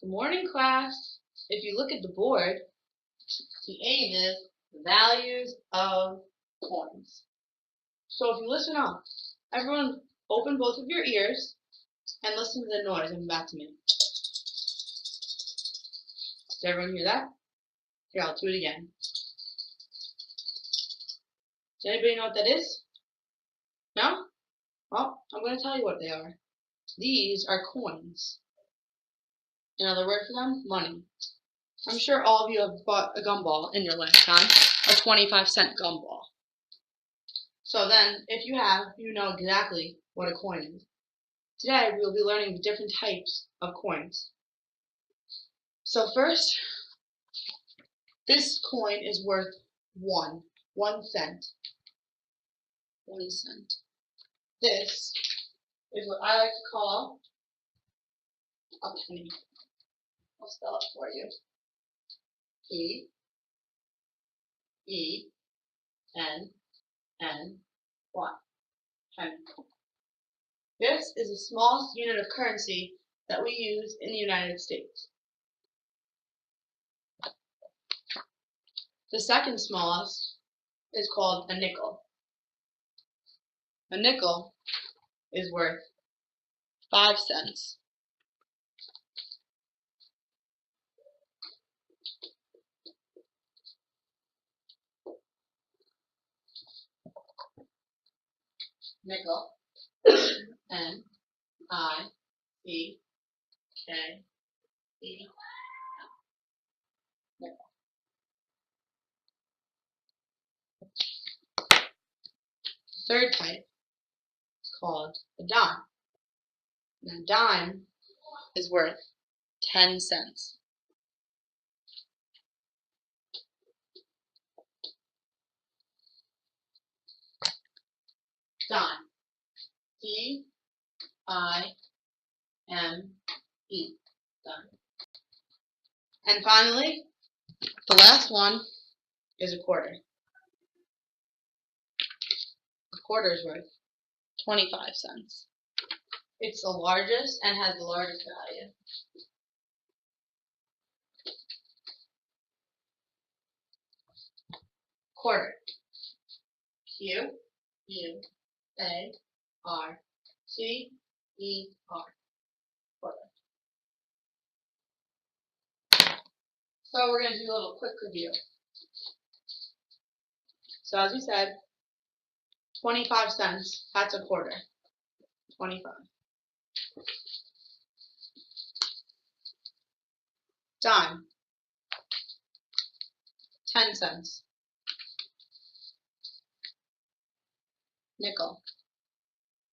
Good morning, class. If you look at the board, the aim is values of coins. So if you listen up, everyone open both of your ears and listen to the noise I'm about to make. Did everyone hear that? Here, I'll do it again. Does anybody know what that is? No? Well, I'm going to tell you what they are. These are coins. Another word for them? Money. I'm sure all of you have bought a gumball in your lifetime, a 25-cent gumball. So then, if you have, you know exactly what a coin is. Today, we will be learning the different types of coins. So first, this coin is worth 1 cent. 1 cent. This is what I like to call a penny. I'll spell it for you. P-E-N-N-Y. Penny. This is the smallest unit of currency that we use in the United States. The second smallest is called a nickel. A nickel is worth 5 cents. Nickel. N-I-C-K-E. Nickel. Third type is called a dime. Now, a dime is worth 10 cents. Dime. D-I-M-E. Dime. And finally, the last one is a quarter. A quarter is worth 25 cents. It's the largest and has the largest value. Quarter. Q-U-A-R-T-E-R. Quarter. So we're going to do a little quick review. So as we said, 25 cents, that's a quarter. 25. Dime. 10 cents. Nickel.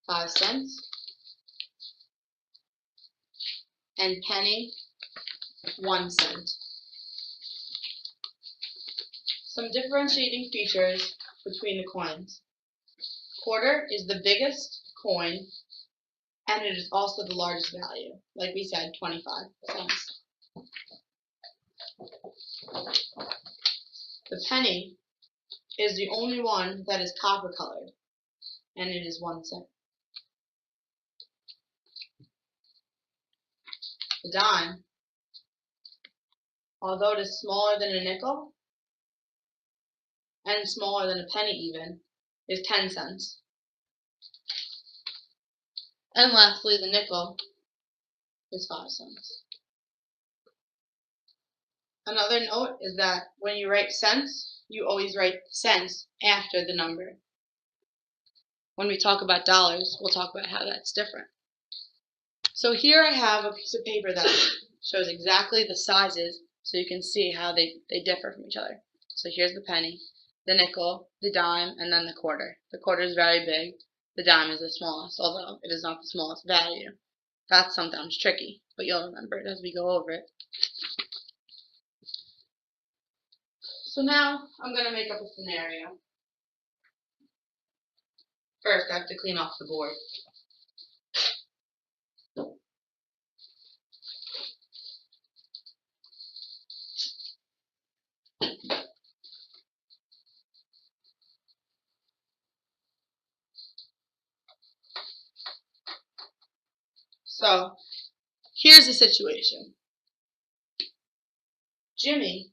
5 cents. And penny, 1 cent. Some differentiating features between the coins. Quarter is the biggest coin, and it is also the largest value. Like we said, 25 cents. The penny is the only one that is copper colored, and it is 1 cent. The dime, although it is smaller than a nickel, and smaller than a penny even, is 10 cents. And lastly, the nickel is 5 cents. Another note is that when you write cents, you always write cents after the number. When we talk about dollars, we'll talk about how that's different. So here I have a piece of paper that shows exactly the sizes so you can see how they differ from each other. So here's the penny, the nickel, the dime, and then the quarter. The quarter is very big. The dime is the smallest, although it is not the smallest value. That's sometimes tricky, but you'll remember it as we go over it. So now I'm going to make up a scenario. First, I have to clean off the board. So here's the situation. Jimmy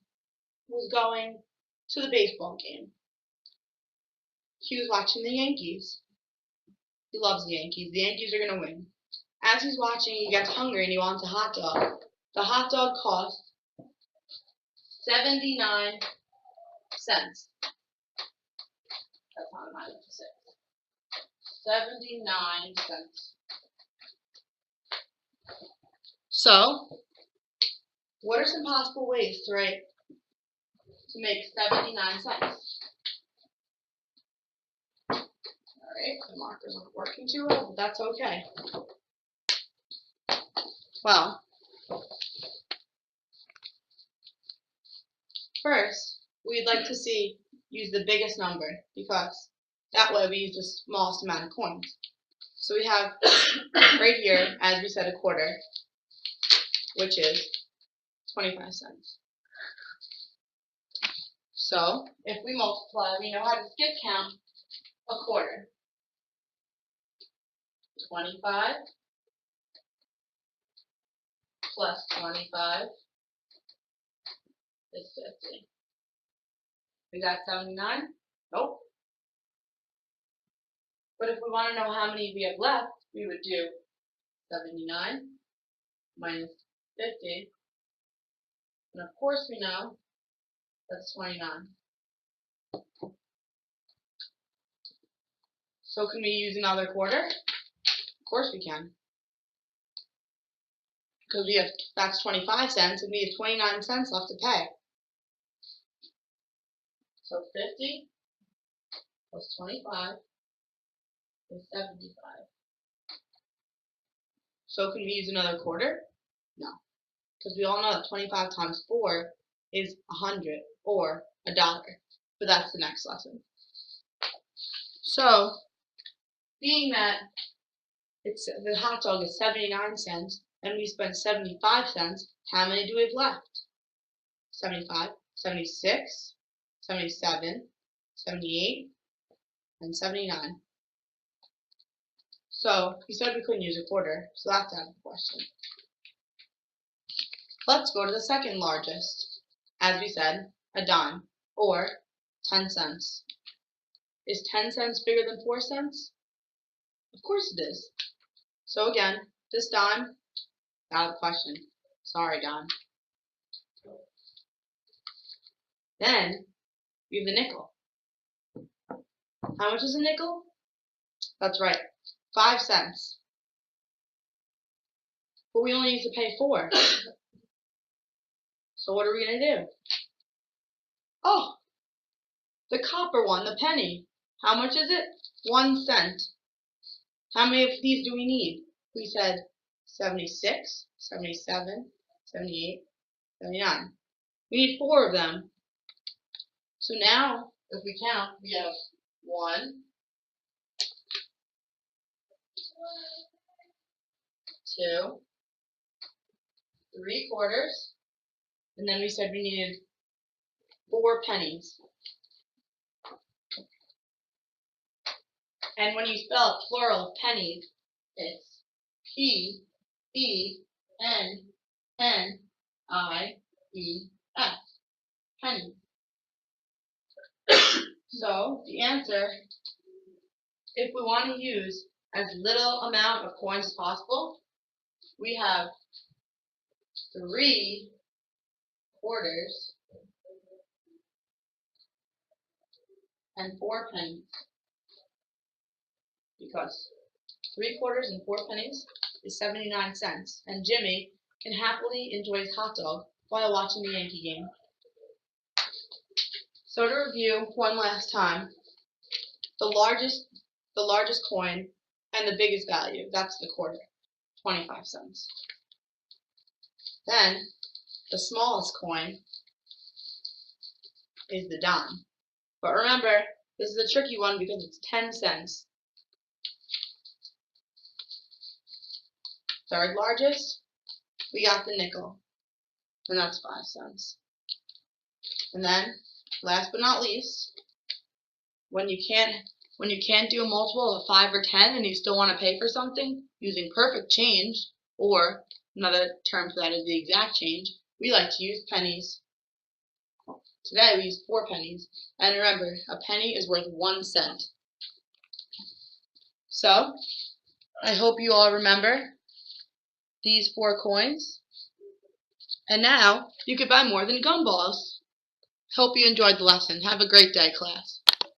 was going to the baseball game. He was watching the Yankees. He loves the Yankees. The Yankees are going to win. As he's watching, he gets hungry and he wants a hot dog. The hot dog costs 79 cents. That's not a 9, that's a 6. 79 cents. So, what are some possible ways to make 79 cents? Alright, the markers aren't working too well, but that's okay. Well, first, we'd like to use the biggest number, because that way we use the smallest amount of coins. So we have right here, as we said, a quarter, which is 25 cents. So, if we multiply, we know how to skip count a quarter. 25 plus 25 is 50. We got 79? Nope. But if we want to know how many we have left, we would do 79 minus 50. And of course we know that's 29. So can we use another quarter? Of course we can. Because that's 25 cents and we have 29 cents left to pay. So 50 plus 25 is 75. So can we use another quarter? No. Because we all know that 25 times 4 is 100 or $1. But that's the next lesson. So, being that the hot dog is 79 cents and we spent 75 cents, how many do we have left? 75, 76, 77, 78, and 79. So, we said we couldn't use a quarter, so that's out of the question. Let's go to the second largest. As we said, a dime, or 10 cents. Is 10 cents bigger than 4 cents? Of course it is. So again, this dime, out of the question. Sorry, dime. Then, we have the nickel. How much is a nickel? That's right, 5 cents. But we only need to pay 4. So what are we going to do? Oh, the copper one, the penny. How much is it? 1 cent. How many of these do we need? We said 76, 77, 78, 79. We need 4 of them. So now, if we count, we have 1, 2, 3 quarters, and then we said we needed 4 pennies. And when you spell it plural of pennies, it's P-E-N-N-I-E-S. Pennies. So the answer, if we want to use as little amount of coins as possible, we have 3 quarters and 4 pennies. Because 3 quarters and 4 pennies is 79 cents, and Jimmy can happily enjoy his hot dog while watching the Yankee game. So to review one last time, the largest coin and the biggest value, that's the quarter, 25 cents. Then the smallest coin is the dime. But remember, this is a tricky one because it's 10 cents. Third largest, we got the nickel, and that's 5 cents. And then, last but not least, when you can't do a multiple of 5 or 10 and you still want to pay for something using perfect change, or another term for that is the exact change, we like to use pennies. Today we used 4 pennies. And remember, a penny is worth 1 cent. So, I hope you all remember these 4 coins. And now, you could buy more than gumballs. Hope you enjoyed the lesson. Have a great day, class.